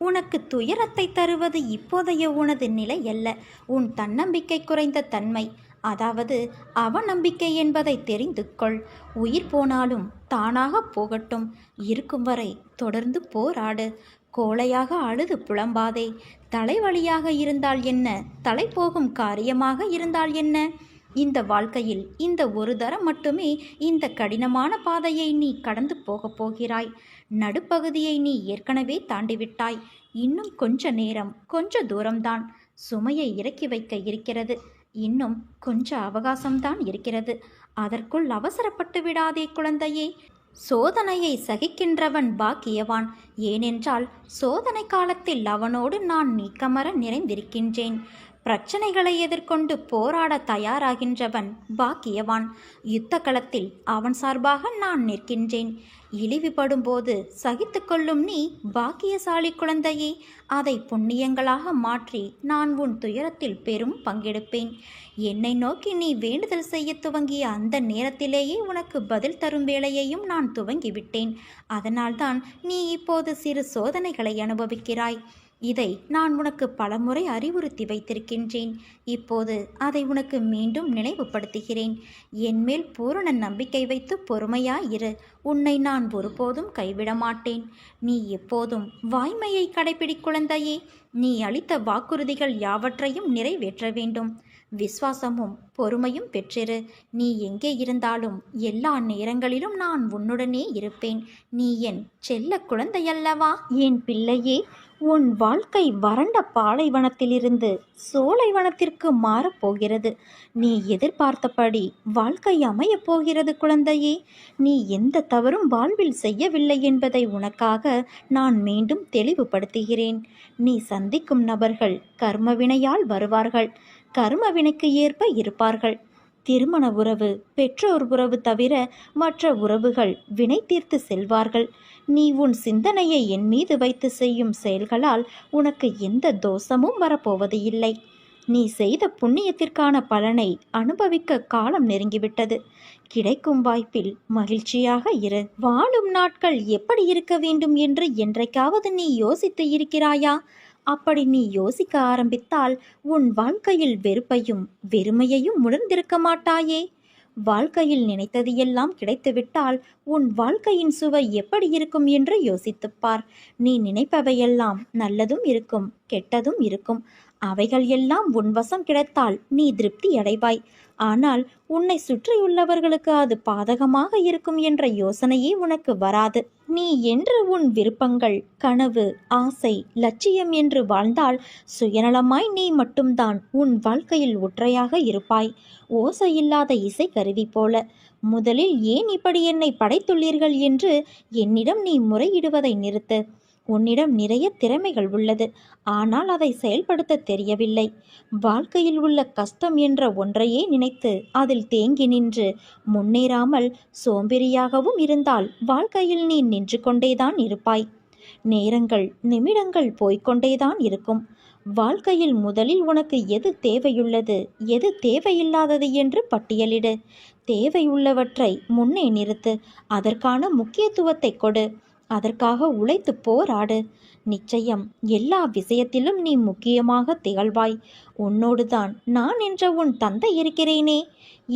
உனக்கு துயரத்தை தருவது இப்போதைய உனது நிலை அல்ல, உன் தன்னம்பிக்கை குறைந்த தன்மை, அதாவது அவநம்பிக்கை என்பதை தெரிந்து கொள். உயிர் போனாலும் தானாக போகட்டும், இருக்கும் வரை தொடர்ந்து போராடு. கோழையாக அழுது புலம்பாதே. தலைவலியாக இருந்தால் என்ன, தலை போகும் காரியமாக இருந்தால் என்ன? இந்த வாழ்க்கையில் இந்த ஒரு தரம் மட்டுமே இந்த கடினமான பாதையை நீ கடந்து போகப் போகிறாய். நடுப்பகுதியை நீ ஏற்கனவே தாண்டிவிட்டாய். இன்னும் கொஞ்ச நேரம், கொஞ்ச தூரம்தான். சுமையை இறக்கி வைக்க இருக்கிறது. இன்னும் கொஞ்ச அவகாசம்தான் இருக்கிறது. அதற்குள் அவசரப்பட்டு விடாதே குழந்தையே. சோதனையை சகிக்கின்றவன் பாக்கியவான். ஏனென்றால் சோதனை காலத்தில் அவனோடு நான் நீக்கமர நிறைந்திருக்கின்றேன். பிரச்சனைகளை எதிர்கொண்டு போராட தயாராகின்றவன் பாக்கியவான். யுத்த களத்தில் அவன் சார்பாக நான் நிற்கின்றேன். இழிவுபடும்போது சகித்து கொள்ளும் நீ பாக்கியசாலி குழந்தையே. அதை புண்ணியங்களாக மாற்றி நான் உன் துயரத்தில் பெரும் பங்கெடுப்பேன். என்னை நோக்கி நீ வேண்டுதல் செய்ய துவங்கிய அந்த நேரத்திலேயே உனக்கு பதில் தரும் வேளையையும் நான் துவங்கிவிட்டேன். அதனால்தான் நீ இப்போது சிறு சோதனைகளை அனுபவிக்கிறாய். இதை நான் உனக்கு பலமுறை அறிவுறுத்தி வைத்திருக்கின்றேன். இப்போது அதை உனக்கு மீண்டும் நினைவுபடுத்துகிறேன். என்மேல் பூரண நம்பிக்கை வைத்து பொறுமையாயிரு. உன்னை நான் ஒருபோதும் கைவிட மாட்டேன். நீ எப்போதும் வாய்மையை கடைப்பிடி குழந்தையே. நீ அளித்த வாக்குறுதிகள் யாவற்றையும் நிறைவேற்ற வேண்டும். விசுவாசமும் பொறுமையும் பெற்றிரு. நீ எங்கே இருந்தாலும் எல்லா நேரங்களிலும் நான் உன்னுடனே இருப்பேன். நீ என் செல்ல குழந்தையல்லவா? என் பிள்ளையே, உன் வாழ்க்கை வறண்ட பாலைவனத்திலிருந்து சோலைவனத்திற்கு மாறப்போகிறது. நீ எதிர்பார்த்தபடி வாழ்க்கை அமையப் போகிறது குழந்தையே. நீ எந்த தவறும் வாழ்வில் செய்யவில்லை என்பதை உனக்காக நான் மீண்டும் தெளிவுபடுத்துகிறேன். நீ சந்திக்கும் நபர்கள் கர்மவினையால் வருவார்கள், கர்மவினைக்கு ஏற்ப இருப்பார்கள். திருமண உறவு, பெற்றோர் உறவு தவிர மற்ற உறவுகள் வினை தீர்த்து செல்வார்கள். நீ உன் சிந்தனையை என் மீது வைத்து செய்யும் செயல்களால் உனக்கு எந்த தோஷமும் வரப்போவது இல்லை. நீ செய்த புண்ணியத்திற்கான பலனை அனுபவிக்க காலம் நெருங்கிவிட்டது. கிடைக்கும் வாய்ப்பில் மகிழ்ச்சியாக இரு. வாழும் நாட்கள் எப்படி இருக்க வேண்டும் என்று என்றைக்காவது நீ யோசித்து இருக்கிறாயா? அப்படி நீ யோசிக்க ஆரம்பித்தால் உன் வாழ்க்கையில் வெறுப்பையும் வெறுமையையும் உணர்ந்திருக்க மாட்டாயே. வாழ்க்கையில் நினைத்தது எல்லாம் கிடைத்துவிட்டால் உன் வாழ்க்கையின் சுவை எப்படி இருக்கும் என்று யோசித்துப்பார். நீ நினைப்பவையெல்லாம் நல்லதும் இருக்கும், கெட்டதும் இருக்கும். அவைகள் எல்லாம் உன் வசம் கிடைத்தால் நீ திருப்தி அடைவாய். ஆனால் உன்னை சுற்றியுள்ளவர்களுக்கு அது பாதகமாக இருக்கும் என்ற யோசனையே உனக்கு வராது. நீ என்று உன் விருப்பங்கள், கனவு, ஆசை, லட்சியம் என்று வாழ்ந்தால் சுயநலமாய் நீ மட்டும்தான் உன் வாழ்க்கையில் ஒற்றையாக இருப்பாய். ஓசையில்லாத இசை கருவி போல. முதலில் ஏன் இப்படி என்னை படைத்துள்ளீர்கள் என்று என்னிடம் நீ முறையிடுவதை நிறுத்து. உன்னிடம் நிறைய திறமைகள் உள்ளது, ஆனால் அதை செயல்படுத்த தெரியவில்லை. வாழ்க்கையில் உள்ள கஷ்டம் என்ற ஒன்றையே நினைத்து அதில் தேங்கி நின்று முன்னேறாமல் சோம்பேறியாகவும் இருந்தால் வாழ்க்கையில் நீ நின்று கொண்டேதான் இருப்பாய். நேரங்கள், நிமிடங்கள் போய்கொண்டேதான் இருக்கும். வாழ்க்கையில் முதலில் உனக்கு எது தேவையுள்ளது, எது தேவையில்லாதது என்று பட்டியலிடு. தேவையுள்ளவற்றை முன்னே நிறுத்து. அதற்கான முக்கியத்துவத்தை கொடு. அதற்காக உழைத்து போராடு. நிச்சயம் எல்லா விஷயத்திலும் நீ முக்கியமாக திகழ்வாய். உன்னோடுதான் நான் என்ற உன் தந்தை இருக்கிறேனே.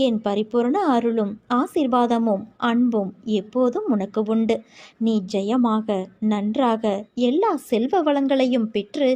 என் பரிபூர்ண அருளும் ஆசீர்வாதமும் அன்பும் எப்போதும் உனக்கு உண்டு. நீ ஜெயமாக, நன்றாக எல்லா செல்வ வளங்களையும் பெற்று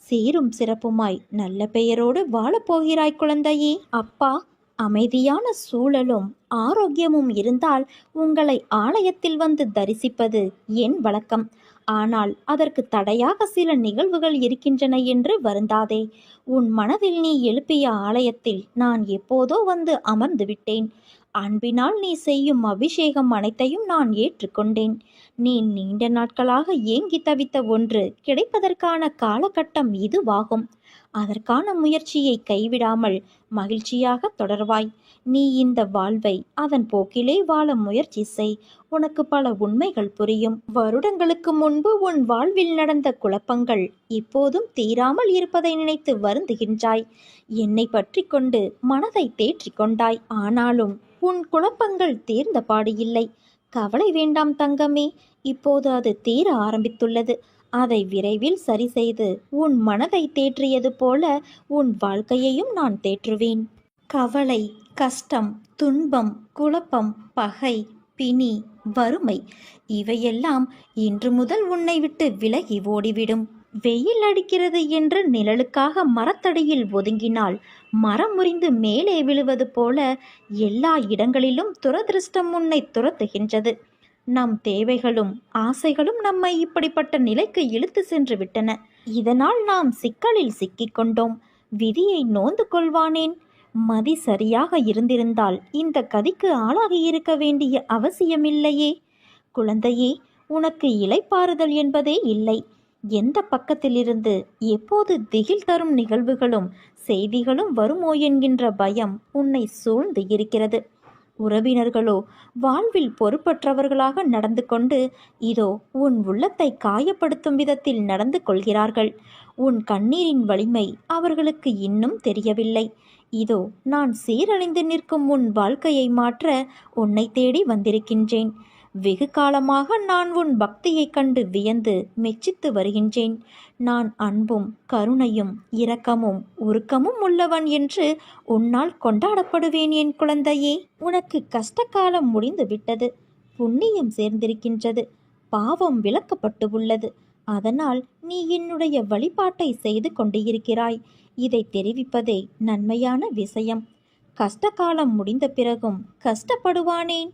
சீரும் சிறப்புமாய் நல்ல பெயரோடு வாழப்போகிறாய் குழந்தையே. அப்பா, அமைதியான சூழலும் ஆரோக்கியமும் இருந்தால் உங்களை ஆலயத்தில் வந்து தரிசிப்பது என் வழக்கம். ஆனால் அதற்கு தடையாக சில நிகழ்வுகள் இருக்கின்றன என்று வருந்தாதே. உன் மனதில் நீ எழுப்பிய ஆலயத்தில் நான் எப்போதோ வந்து அமர்ந்து விட்டேன். அன்பினால் நீ செய்யும் அபிஷேகம் அனைத்தையும் நான் ஏற்றுக்கொண்டேன். நீ நீண்ட நாட்களாக ஏங்கி தவித்த ஒன்று கிடைப்பதற்கான காலகட்டம் இதுவாகும். அதற்கான முயற்சியை கைவிடாமல் மகிழ்ச்சியாக தொடர்வாய். நீ இந்த வாழ்வை அதன் போக்கிலே வாழ முயற்சி செய். உனக்கு பல உண்மைகள் புரியும். வருடங்களுக்கு முன்பு உன் வாழ்வில் நடந்த குழப்பங்கள் இப்போதும் தீராமல் இருப்பதை நினைத்து வருந்துகின்றாய். என்னை பற்றி கொண்டு மனதை தேற்றிக் கொண்டாய். ஆனாலும் உன் குழப்பங்கள் தீர்ந்தபாடு இல்லை. கவலை வேண்டாம் தங்கமே, இப்போது அது தீர ஆரம்பித்துள்ளது. அதை விரைவில் சரி செய்து உன் மனதை தேற்றியது போல உன் வாழ்க்கையையும் நான் தேற்றுவேன். கவலை, கஷ்டம், துன்பம், குழப்பம், பகை, பிணி, வறுமை இவையெல்லாம் இன்று முதல் உன்னை விட்டு விலகி ஓடிவிடும். வெயில் அடிக்கிறது என்று நிழலுக்காக மரத்தடியில் ஒதுங்கினால் மரம் முறிந்து மேலே விழுவது போல எல்லா இடங்களிலும் துரதிருஷ்டம் உன்னை துரத்துகின்றது. நம் தேவைகளும் ஆசைகளும் நம்மை இப்படிப்பட்ட நிலைக்கு இழுத்து சென்று விட்டன. இதனால் நாம் சிக்கலில் சிக்கிக்கொண்டோம். விதியை நோந்து கொள்வானேன்? மதி சரியாக இருந்திருந்தால் இந்த கதிக்கு ஆளாகி இருக்க வேண்டிய அவசியமில்லையே. குழந்தையே, உனக்கு இளைப்பாறுதல் என்பதே இல்லை. எந்த பக்கத்திலிருந்து எப்போது திகில் தரும் நிகழ்வுகளும் செய்திகளும் வருமோ என்கின்ற பயம் உன்னை சூழ்ந்து இருக்கிறது. உறவினர்களோ வாழ்வில் பொறுப்பற்றவர்களாக நடந்து கொண்டு இதோ உன் உள்ளத்தை காயப்படுத்தும் விதத்தில் நடந்து கொள்கிறார்கள். உன் கண்ணீரின் வலிமை அவர்களுக்கு இன்னும் தெரியவில்லை. இதோ நான் சீரழிந்து நிற்கும் உன் வாழ்க்கையை மாற்ற உன்னை தேடி வந்திருக்கின்றேன். வெகு காலமாக நான் உன் பக்தியைக் கண்டு வியந்து மெச்சித்து வருகின்றேன். நான் அன்பும் கருணையும் இரக்கமும் உருக்கமும் உள்ளவன் என்று உன்னால் கொண்டாடப்படுவேன். என் குழந்தையே, உனக்கு கஷ்டகாலம் முடிந்து விட்டது. புண்ணியம் சேர்ந்திருக்கின்றது. பாவம் விலக்கப்பட்டு உள்ளது. அதனால் நீ என்னுடைய வழிபாட்டை செய்து கொண்டிருக்கிறாய். இதை தெரிவிப்பதே நன்மையான விஷயம். கஷ்டகாலம் முடிந்த பிறகும் கஷ்டப்படுவானேன்?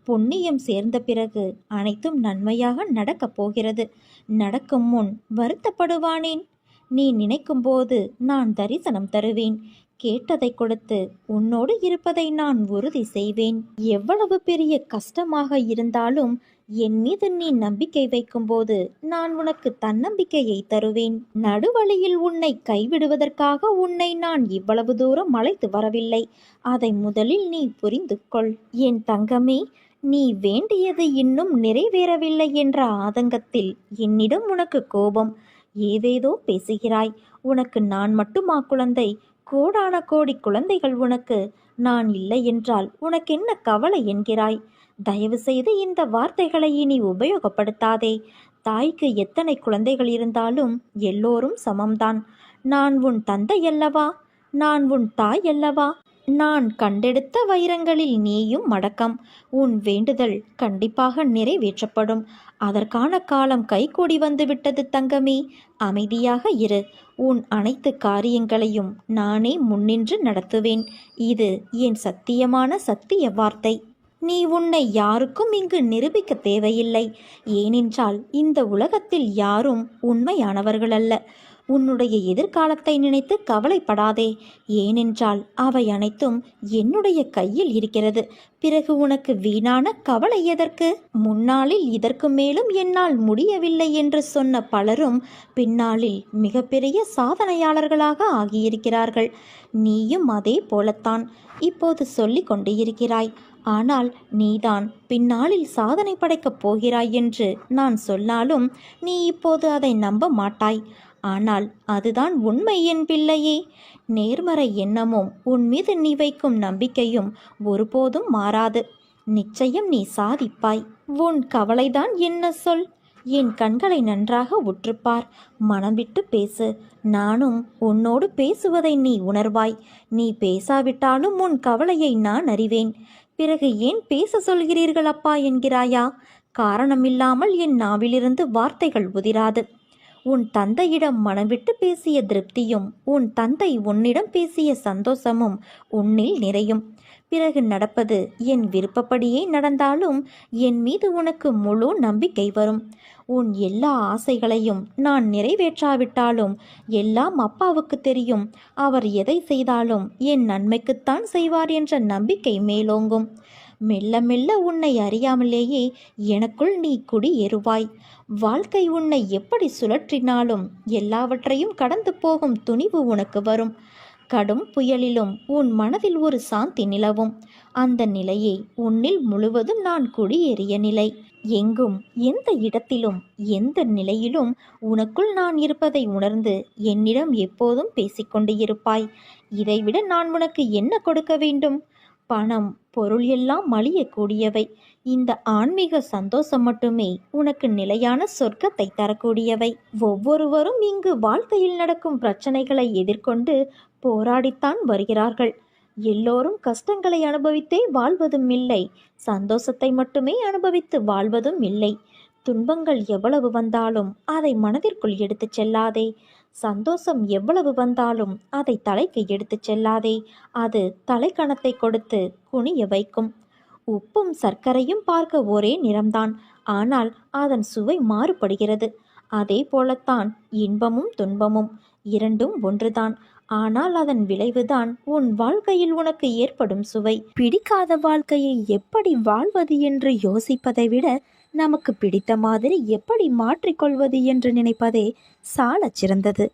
புண்ணியம் சேர்ந்த பிறகு அனைத்தும் நன்மையாக நடக்கப் போகிறது. நடக்கும் முன் வருத்தப்படுவானேன்? நீ நினைக்கும்போது நான் தரிசனம் தருவேன். கேட்டதை கொடுத்து உன்னோடு இருப்பதை நான் உறுதி செய்வேன். எவ்வளவு பெரிய கஷ்டமாக இருந்தாலும் என் மீது நீ நம்பிக்கை வைக்கும்போது நான் உனக்கு தன்னம்பிக்கையை தருவேன். நடுவழியில் உன்னை கைவிடுவதற்காக உன்னை நான் இவ்வளவு தூரம் அழைத்து வரவில்லை. அதை முதலில் நீ புரிந்து கொள். என் தங்கமே, நீ வேண்டியது இன்னும் நிறைவேறவில்லை என்ற ஆதங்கத்தில் என்னிடம் உனக்கு கோபம். ஏதேதோ பேசுகிறாய். உனக்கு நான் மட்டுமா குழந்தை? கோடான கோடி குழந்தைகள் உனக்கு. நான் இல்லை என்றால் உனக்கென்ன கவலை என்கிறாய்? தயவு செய்து இந்த வார்த்தைகளை இனி உபயோகப்படுத்தாதே. தாய்க்கு எத்தனை குழந்தைகள் இருந்தாலும் எல்லோரும் சமம்தான். நான் உன் தந்தை அல்லவா? நான் உன் தாய் அல்லவா? நான் கண்டெடுத்த வைரங்களில் நீயும் அடக்கம். உன் வேண்டுதல் கண்டிப்பாக நிறைவேற்றப்படும். அதற்கான காலம் கைகூடி வந்துவிட்டது தங்கமே. அமைதியாக இரு. உன் அனைத்து காரியங்களையும் நானே முன்னின்று நடத்துவேன். இது என் சத்தியமான சத்திய வார்த்தை. நீ உன்னை யாருக்கும் இங்கு நிரூபிக்க தேவையில்லை. ஏனென்றால் இந்த உலகத்தில் யாரும் உண்மையானவர்கள் அல்ல. உன்னுடைய எதிர்காலத்தை நினைத்து கவலைப்படாதே. ஏனென்றால் அவை அனைத்தும் என்னுடைய கையில் இருக்கிறது. பிறகு உனக்கு வீணான கவலை எதற்கு? முன்னாளில் இதற்கு மேலும் என்னால் முடியவில்லை என்று சொன்ன பலரும் பின்னாளில் மிகப்பெரிய சாதனையாளர்களாக ஆகியிருக்கிறார்கள். நீயும் அதே போலத்தான் இப்போது சொல்லி கொண்டு இருக்கிறாய். ஆனால் நீதான் பின்னாளில் சாதனை படைக்கப் போகிறாய் என்று நான் சொன்னாலும் நீ இப்போது அதை நம்ப மாட்டாய். ஆனால் அதுதான் உண்மை என் பிள்ளையே. நேர்மறை எண்ணமும் உன் மீது நீ வைக்கும் நம்பிக்கையும் ஒருபோதும் மாறாது. நிச்சயம் நீ சாதிப்பாய். உன் கவலைதான் என்ன சொல்? என் கண்களை நன்றாக உற்றுப்பார். மனம் விட்டு பேசு. நானும் உன்னோடு பேசுவதை நீ உணர்வாய். நீ பேசாவிட்டாலும் உன் கவலையை நான் அறிவேன். பிறகு ஏன் பேச சொல்கிறீர்கள் அப்பா என்கிறாயா? காரணமில்லாமல் என் நாவிலிருந்து வார்த்தைகள் உதிராது. உன் தந்தையிடம் மனம்விட்டு பேசிய திருப்தியும் உன் தந்தை உன்னிடம் பேசிய சந்தோஷமும் உன்னில் நிறையும். பிறகு நடப்பது என் விருப்பப்படியே நடந்தாலும் என் மீது உனக்கு முழு நம்பிக்கை வரும். உன் எல்லா ஆசைகளையும் நான் நிறைவேற்றாவிட்டாலும் எல்லாம் அப்பாவுக்கு தெரியும். அவர் எதை செய்தாலும் என் நன்மைக்குத்தான் செய்வார் என்ற நம்பிக்கை மேலோங்கும். மெல்ல மெல்ல உன்னை அறியாமலேயே எனக்குள் நீ குடியேறுவாய். வாழ்க்கை உன்னை எப்படி சுழற்றினாலும் எல்லாவற்றையும் கடந்து போகும் துணிவு உனக்கு வரும். கடும் புயலிலும் உன் மனதில் ஒரு சாந்தி நிலவும். அந்த நிலையை உன்னில் முழுவதும் நான் குடியேறிய நிலை. எங்கும் எந்த இடத்திலும் எந்த நிலையிலும் உனக்குள் நான் இருப்பதை உணர்ந்து என்னிடம் எப்போதும் பேசிக்கொண்டு இருப்பாய். இதைவிட நான் உனக்கு என்ன கொடுக்க வேண்டும்? பணம் பொருள் எல்லாம் அழியக்கூடியவை. இந்த ஆன்மீக சந்தோஷம் மட்டுமே உனக்கு நிலையான சொர்க்கத்தை தரக்கூடியவை. ஒவ்வொருவரும் இங்கு வாழ்க்கையில் நடக்கும் பிரச்சனைகளை எதிர்கொண்டு போராடித்தான் வருகிறார்கள். எல்லோரும் கஷ்டங்களை அனுபவித்தே வாழ்வதும் இல்லை, சந்தோஷத்தை மட்டுமே அனுபவித்து வாழ்வதும் இல்லை. துன்பங்கள் எவ்வளவு வந்தாலும் அதை மனதிற்குள் எடுத்துச் செல்லாதே. சந்தோஷம் எவ்வளவு வந்தாலும் அதை தலைக்கு எடுத்துச் செல்லாதே. அது தலைக்கணத்தை கொடுத்து குனிய வைக்கும். உப்பும் சர்க்கரையும் பார்க்க ஒரே நிறம்தான், ஆனால் அதன் சுவை மாறுபடுகிறது. அதே போலத்தான் இன்பமும் துன்பமும் இரண்டும் ஒன்றுதான், ஆனால் அதன் விளைவுதான் உன் வாழ்க்கையில் உனக்கு ஏற்படும் சுவை. பிடிக்காத வாழ்க்கையை எப்படி வாழ்வது என்று யோசிப்பதை விட நமக்கு பிடித்த மாதிரி எப்படி மாற்றிக்கொள்வது என்று நினைப்பதே சாலச் சிறந்தது.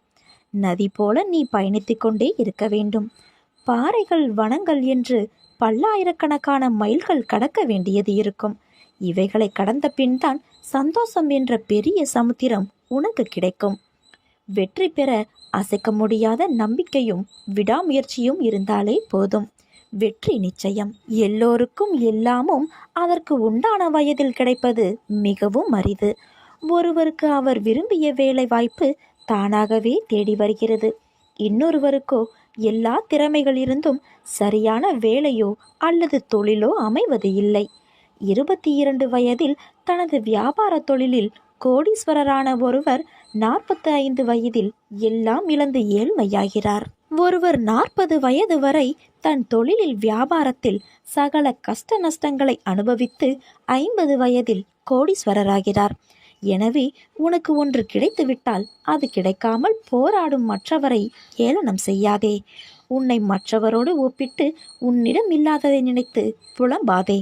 நதி போல நீ பயணித்து கொண்டே இருக்க வேண்டும். பாறைகள் வனங்கள் என்று பல்லாயிரக்கணக்கான மைல்கள் கடக்க வேண்டியது இருக்கும். இவைகளை கடந்த பின் தான் சந்தோஷம் என்ற பெரிய சமுத்திரம் உனக்கு கிடைக்கும். வெற்றி பெற அசைக்க முடியாத நம்பிக்கையும் விடாமுயற்சியும் இருந்தாலே போதும். வெற்றி நிச்சயம். எல்லோருக்கும் எல்லாமும் அதற்கு உண்டான வயதில் கிடைப்பது மிகவும் அரிது. ஒருவருக்கு அவர் விரும்பிய வேலை வாய்ப்பு தானாகவே தேடி வருகிறது. இன்னொருவருக்கோ எல்லா திறமைகள் இருந்தும் சரியான வேலையோ அல்லது தொழிலோ அமைவது இல்லை. 22 வயதில் தனது வியாபார தொழிலில் கோடீஸ்வரரான ஒருவர் 45 வயதில் எல்லாம் இழந்து ஏழ்மையாகிறார். ஒருவர் 40 வயது வரை தன் தொழிலில் வியாபாரத்தில் சகல கஷ்ட நஷ்டங்களை அனுபவித்து 50 வயதில் கோடீஸ்வரராகிறார். எனவே உனக்கு ஒன்று கிடைத்துவிட்டால் அது கிடைக்காமல் போராடும் மற்றவரை ஏளனம் செய்யாதே. உன்னை மற்றவரோடு ஒப்பிட்டு உன்னிடம் இல்லாததை நினைத்து புலம்பாதே.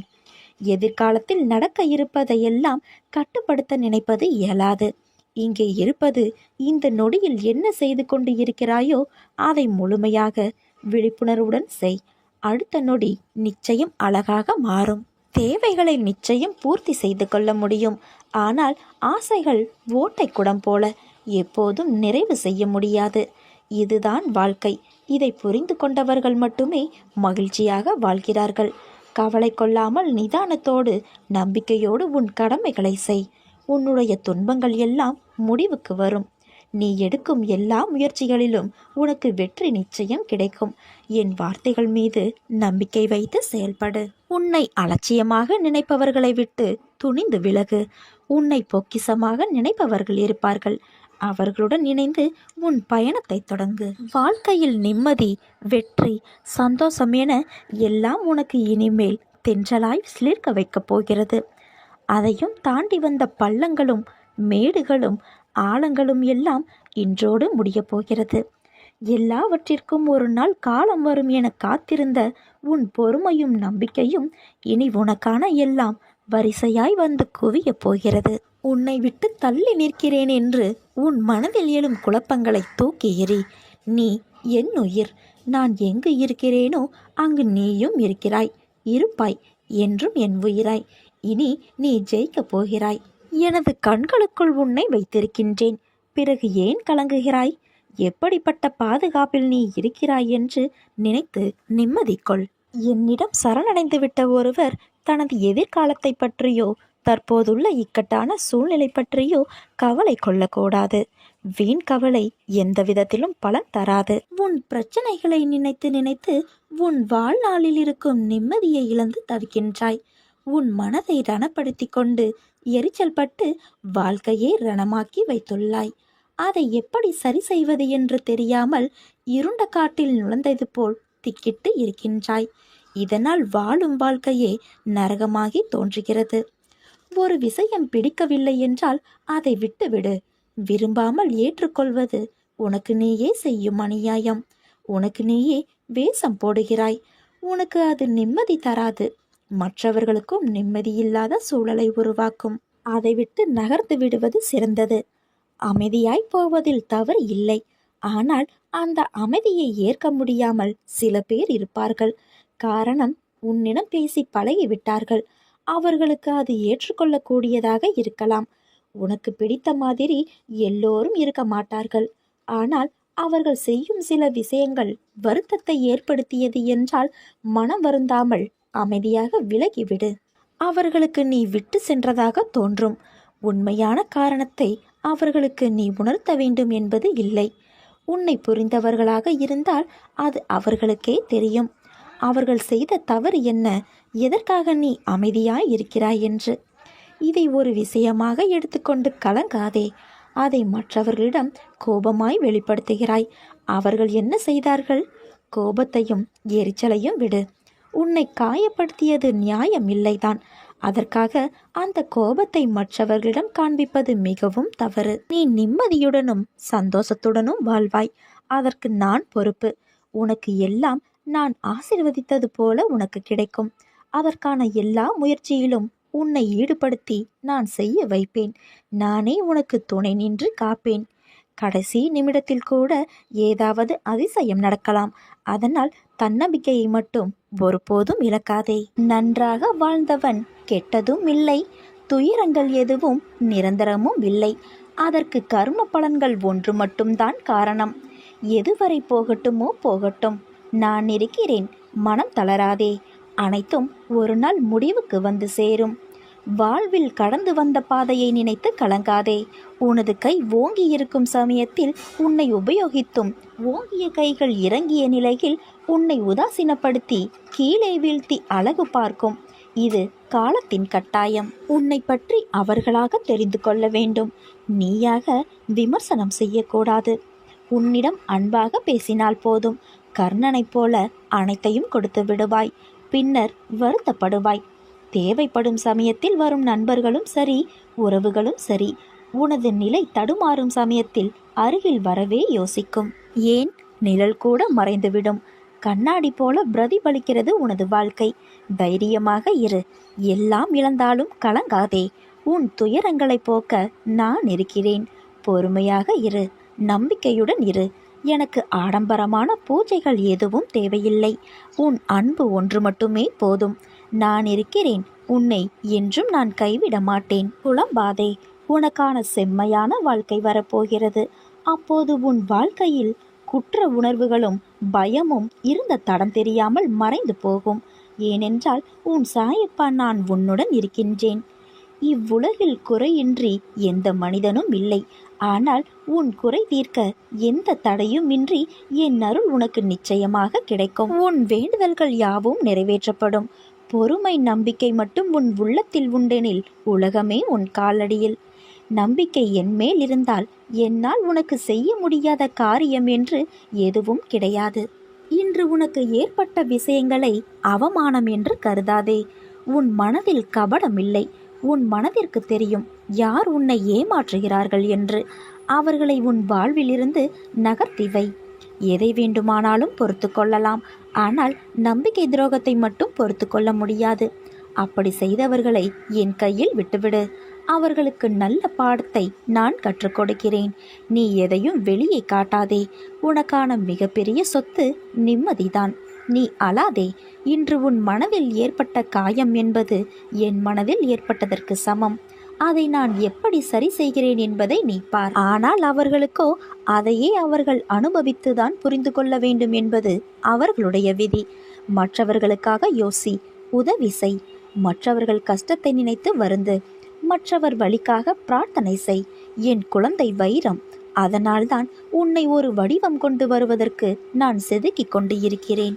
எதிர்காலத்தில் நடக்க இருப்பதையெல்லாம் கட்டுப்படுத்த நினைப்பது இயலாது. இங்கே இருப்பது இந்த நொடியில் என்ன செய்து கொண்டு இருக்கிறாயோ அதை முழுமையாக விழிப்புணர்வுடன் செய். அடுத்த நொடி நிச்சயம் அழகாக மாறும். தேவைகளை நிச்சயம் பூர்த்தி செய்து கொள்ள முடியும். ஆனால் ஆசைகள் ஓட்டை குடம் போல எப்போதும் நிறைவு செய்ய முடியாது. இதுதான் வாழ்க்கை. இதை புரிந்து கொண்டவர்கள் மட்டுமே மகிழ்ச்சியாக வாழ்கிறார்கள். கவலை கொள்ளாமல் நிதானத்தோடு நம்பிக்கையோடு உன் கடமைகளை செய். உன்னுடைய துன்பங்கள் எல்லாம் முடிவுக்கு வரும். நீ எடுக்கும் எல்லா முயற்சிகளிலும் உனக்கு வெற்றி நிச்சயம் கிடைக்கும். என் வார்த்தைகள் மீது நம்பிக்கை வைத்து செயல்படு. உன்னை அலட்சியமாக நினைப்பவர்களை விட்டு துணிந்து விலகு. உன்னை பொக்கிசமாக நினைப்பவர்கள் இருப்பார்கள். அவர்களுடன் இணைந்து உன் பயணத்தை தொடங்கு. வாழ்க்கையில் நிம்மதி, வெற்றி, சந்தோஷம் என எல்லாம் உனக்கு இனிமேல் தென்றலாய் சிலிர்க்க வைக்கப் போகிறது. அதையும் தாண்டி வந்த பள்ளங்களும் மேடுகளும் ஆழங்களும் எல்லாம் இன்றோடு முடியப் போகிறது. எல்லாவற்றிற்கும் ஒரு நாள் காலம் வரும் என காத்திருந்த உன் பொறுமையும் நம்பிக்கையும் இனி உனக்கான எல்லாம் வரிசையாய் வந்து குவியப் போகிறது. உன்னை விட்டு தள்ளி நிற்கிறேன் என்று உன் மனதில் எழும் குழப்பங்களை தூக்கி எறி. நீ என் உயிர். நான் எங்கு இருக்கிறேனோ அங்கு நீயும் இருக்கிறாய், இருப்பாய், என்றும் என் உயிராய். இனி நீ ஜெயிக்கப் போகிறாய். எனது கண்களுக்குள் உன்னை வைத்திருக்கின்றேன். பிறகு ஏன் கலங்குகிறாய்? எப்படிப்பட்ட பாதுகாப்பில் நீ இருக்கிறாய் என்று நினைத்து நிம்மதி கொள். என்னிடம் சரணடைந்து விட்ட ஒருவர் தனது எதிர்காலத்தை பற்றியோ தற்போதுள்ள இக்கட்டான சூழ்நிலை பற்றியோ கவலை கொள்ளக்கூடாது. வீண் கவலை எந்த விதத்திலும் பலன் தராது. உன் பிரச்சனைகளை நினைத்து நினைத்து உன் வாழ்நாளில் இருக்கும் நிம்மதியை இழந்து தவிக்கின்றாய். உன் மனதை ரணப்படுத்தி கொண்டு எரிச்சல் பட்டு வாழ்க்கையை ரணமாக்கி வைத்துள்ளாய். அதை எப்படி சரி செய்வது என்று தெரியாமல் இருண்ட காட்டில் நுழைந்தது போல் திக்கிட்டு இருக்கின்றாய். இதனால் வாழும் வாழ்க்கையே நரகமாகி தோன்றுகிறது. ஒரு விஷயம் பிடிக்கவில்லை என்றால் அதை விட்டுவிடு. விரும்பாமல் ஏற்றுக்கொள்வது உனக்கு நீயே செய்யும் அநியாயம். உனக்கு நீயே வேஷம் போடுகிறாய். உனக்கு அது நிம்மதி தராது. மற்றவர்களுக்கும் நிம்மதியில்லாத சூழலை உருவாக்கும். அதை விட்டு நகர்ந்து விடுவது சிறந்தது. அமைதியாய் போவதில் தவறு இல்லை. ஆனால் அந்த அமைதியை ஏற்க முடியாமல் சில பேர் இருப்பார்கள். காரணம், உன்னிடம் பேசி பழகிவிட்டார்கள். அவர்களுக்கு அது ஏற்றுக்கொள்ளக்கூடியதாக இருக்கலாம். உனக்கு பிடித்த மாதிரி எல்லோரும் இருக்க மாட்டார்கள். ஆனால் அவர்கள் செய்யும் சில விஷயங்கள் வருத்தத்தை ஏற்படுத்தியது என்றால் மனம் வருந்தாமல் அமைதியாக விலகிவிடு. அவர்களுக்கு நீ விட்டு சென்றதாக தோன்றும். உண்மையான காரணத்தை அவர்களுக்கு நீ உணர்த்த வேண்டும் என்பது இல்லை. உன்னை புரிந்தவர்களாக இருந்தால் அது அவர்களுக்கே தெரியும். அவர்கள் செய்த தவறு என்ன, எதற்காக நீ அமைதியாய் இருக்கிறாய் என்று. இதை ஒரு விஷயமாக எடுத்துக்கொண்டு கலங்காதே. அதை மற்றவர்களிடம் கோபமாய் வெளிப்படுத்துகிறாய். அவர்கள் என்ன செய்தார்கள்? கோபத்தையும் எரிச்சலையும் விடு. உன்னை காயப்படுத்தியது நியாயம் இல்லைதான். அதற்காக அந்த கோபத்தை மற்றவர்களிடம் காண்பிப்பது மிகவும் தவறு. நீ நிம்மதியுடனும் சந்தோஷத்துடனும் வாழ்வாய். அதற்கு நான் பொறுப்பு. உனக்கு எல்லாம் நான் ஆசீர்வதித்தது போல உனக்கு கிடைக்கும். அதற்கான எல்லா முயற்சியிலும் உன்னை ஈடுபடுத்தி நான் செய்ய வைப்பேன். நானே உனக்கு துணை நின்று காப்பேன். கடைசி நிமிடத்தில் கூட ஏதாவது அதிசயம் நடக்கலாம். அதனால் தன்னம்பிக்கையை மட்டும் ஒருபோதும் இழக்காதே. நன்றாக வாழ்ந்தவன் கெட்டதும் இல்லை, துயரங்கள் எதுவும் நிரந்தரமும் இல்லை. அதற்கு கர்ம பலன்கள் ஒன்று மட்டும்தான் காரணம். எதுவரை போகட்டுமோ போகட்டும், நான் இருக்கிறேன். மனம் தளராதே. அனைத்தும் ஒரு நாள் முடிவுக்கு வந்து சேரும். வாழ்வில் கடந்து வந்த பாதையை நினைத்து கலங்காதே. உனது கை ஓங்கி இருக்கும் சமயத்தில் உன்னை உபயோகித்தும், ஓங்கிய கைகள் இறங்கிய நிலையில் உன்னை உதாசீனப்படுத்தி கீழே வீழ்த்தி அழகு பார்க்கும். இது காலத்தின் கட்டாயம். உன்னை பற்றி அவர்களாக தெரிந்து கொள்ள வேண்டும். நீயாக விமர்சனம் செய்யக்கூடாது. உன்னிடம் அன்பாக பேசினால் போதும். கர்ணனைப் போல அனைத்தையும் கொடுத்து விடுவாய். பின்னர் வருத்தப்படுவாய். தேவைப்படும் சமயத்தில் வரும் நண்பர்களும் சரி, உறவுகளும் சரி, உனது நிலை தடுமாறும் சமயத்தில் அருகில் வரவே யோசிக்கும். ஏன், நிழல் கூட மறைந்துவிடும். கண்ணாடி போல பிரதிபலிக்கிறது உனது வாழ்க்கை. தைரியமாக இரு. எல்லாம் இழந்தாலும் கலங்காதே. உன் துயரங்களை போக்க நான் இருக்கிறேன். பொறுமையாக இரு. நம்பிக்கையுடன் இரு. எனக்கு ஆடம்பரமான பூஜைகள் எதுவும் தேவையில்லை. உன் அன்பு ஒன்று மட்டுமே போதும். நான் இருக்கிறேன். உன்னை என்றும் நான் கைவிட மாட்டேன். புலம்பாதே. உனக்கான செம்மையான வாழ்க்கை வரப்போகிறது. அப்போது உன் வாழ்க்கையில் குற்ற உணர்வுகளும் பயமும் இருந்த தடம் தெரியாமல் மறைந்து போகும். ஏனென்றால் உன் சாயப்பா நான் உன்னுடன் இருக்கின்றேன். இவ்வுலகில் குறையின்றி எந்த மனிதனும் இல்லை. ஆனால் உன் குறை தீர்க்க எந்த தடையும் இன்றி என் அருள் உனக்கு நிச்சயமாக கிடைக்கும். உன் வேண்டுதல்கள் யாவும் நிறைவேற்றப்படும். பொறுமை, நம்பிக்கை மட்டும் உன் உள்ளத்தில் உண்டெனில் உலகமே உன் காலடியில். நம்பிக்கை என்மேல் இருந்தால் என்னால் உனக்கு செய்ய முடியாத காரியம் என்று எதுவும் கிடையாது. இன்று உனக்கு ஏற்பட்ட விஷயங்களை அவமானம் என்று கருதாதே. உன் மனதில் கபடம் இல்லை. உன் மனதிற்கு தெரியும் யார் உன்னை ஏமாற்றுகிறார்கள் என்று. அவர்களை உன் வாழ்விலிருந்து நகர்த்தி வை. எதை வேண்டுமானாலும் பொறுத்து கொள்ளலாம். ஆனால் நம்பிக்கை துரோகத்தை மட்டும் பொறுத்து கொள்ள முடியாது. அப்படி செய்தவர்களை என் கையில் விட்டுவிடு. அவர்களுக்கு நல்ல பாடத்தை நான் கற்றுக் கொடுக்கிறேன். நீ எதையும் வெளியே காட்டாதே. உனக்கான மிகப்பெரிய சொத்து நிம்மதிதான். நீ அழாதே. இன்று உன் மனதில் ஏற்பட்ட காயம் என்பது என் மனதில் ஏற்பட்டதற்கு சமம். அதை நான் எப்படி சரி செய்கிறேன் என்பதை நீ பார். ஆனால் அவர்களுக்கோ அதையே அவர்கள் அனுபவித்துதான் புரிந்து கொள்ள வேண்டும் என்பது அவர்களுடைய விதி. மற்றவர்களுக்காக யோசி, உதவி செய். மற்றவர்கள் கஷ்டத்தை நினைத்து வருந்து. மற்றவர் வழிக்காக பிரார்த்தனை செய். என் குழந்தை வைரம். அதனால்தான் உன்னை ஒரு வடிவம் கொண்டு வருவதற்கு நான் செதுக்கிக் கொண்டு இருக்கிறேன்.